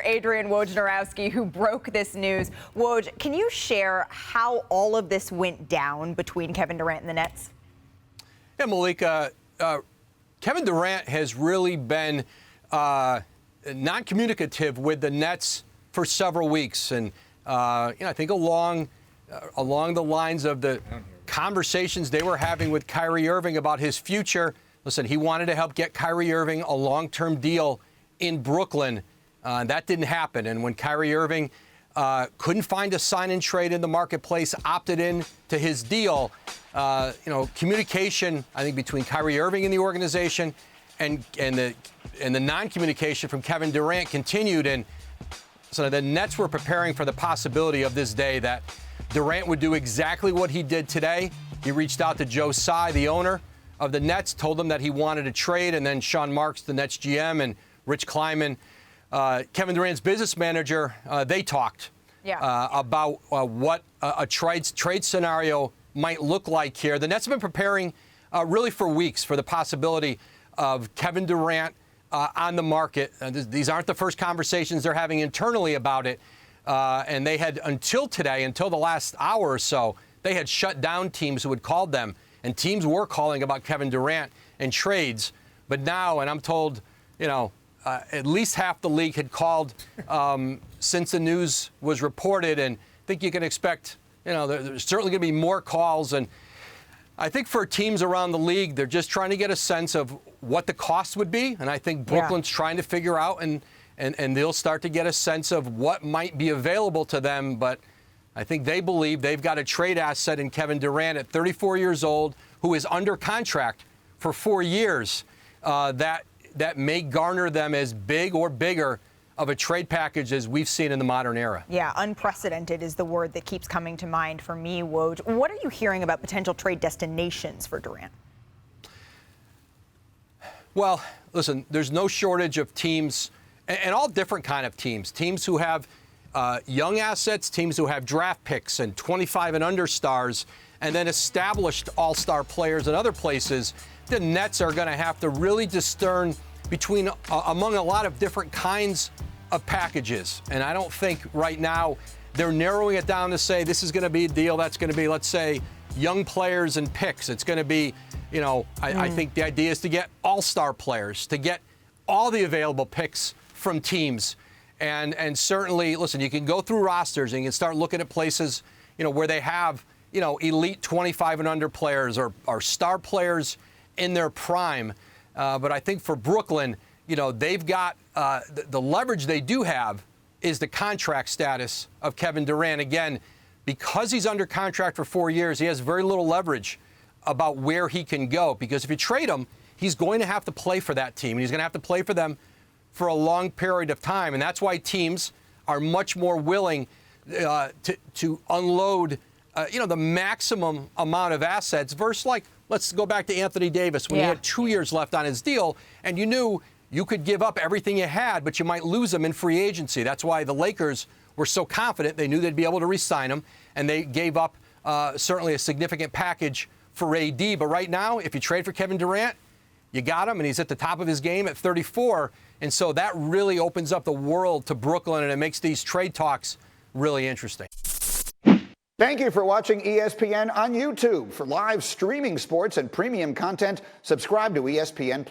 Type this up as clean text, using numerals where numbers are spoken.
Adrian Wojnarowski, who broke this news. Woj, can you share how all of this went down between Kevin Durant and the Nets? Yeah, Malika, Kevin Durant has really been non-communicative with the Nets for several weeks, and I think along the lines of the conversations they were having with Kyrie Irving about his future. Listen, he wanted to help get Kyrie Irving a long-term deal in Brooklyn. That didn't happen. And when Kyrie Irving couldn't find a sign-and trade in the marketplace, opted in to his deal, communication, I think, between Kyrie Irving and the organization and the non-communication from Kevin Durant continued. And so the Nets were preparing for the possibility of this day that Durant would do exactly what he did today. He reached out to Joe Tsai, the owner of the Nets, told him that he wanted to trade, and then Sean Marks, the Nets GM, and Rich Kleiman, Kevin Durant's business manager, they talked about what a trade scenario might look like here. The Nets have been preparing really for weeks for the possibility of Kevin Durant on the market. These aren't the first conversations they're having internally about it. And they had, until today, until the last hour or so, they had shut down teams who had called them. And teams were calling about Kevin Durant and trades. But now, and I'm told, at least half the league had called since the news was reported. And I think you can expect, there's certainly going to be more calls. And I think for teams around the league, they're just trying to get a sense of what the cost would be. And I think Brooklyn's trying to figure out, and they'll start to get a sense of what might be available to them. But I think they believe they've got a trade asset in Kevin Durant at 34 years old, who is under contract for 4 years, that may garner them as big or bigger of a trade package as we've seen in the modern era. Yeah, unprecedented is the word that keeps coming to mind for me, Woj. What are you hearing about potential trade destinations for Durant? Well, listen, there's no shortage of teams, and all different kind of teams. Teams who have young assets, teams who have draft picks and 25 and under stars, and then established all-star players in other places. The Nets are going to have to really discern between among a lot of different kinds of packages. And I don't think right now they're narrowing it down to say this is going to be a deal that's going to be, let's say, young players and picks. It's going to be, I think the idea is to get all-star players, to get all the available picks from teams. And certainly, listen, you can go through rosters and you can start looking at places, where they have, elite 25 and under players or star players in their prime. But I think for Brooklyn, they've got the leverage they do have is the contract status of Kevin Durant. Again, because he's under contract for 4 years, he has very little leverage about where he can go. Because if you trade him, he's going to have to play for that team. And he's going to have to play for them for a long period of time. And that's why teams are much more willing to unload, the maximum amount of assets versus, like, let's go back to Anthony Davis when he had 2 years left on his deal, and you knew you could give up everything you had, but you might lose him in free agency. That's why the Lakers were so confident. They knew they'd be able to re-sign him, and they gave up certainly a significant package for AD. But right now, if you trade for Kevin Durant, you got him, and he's at the top of his game at 34. And so that really opens up the world to Brooklyn, and it makes these trade talks really interesting. Thank you for watching ESPN on YouTube. For live streaming sports and premium content, subscribe to ESPN+.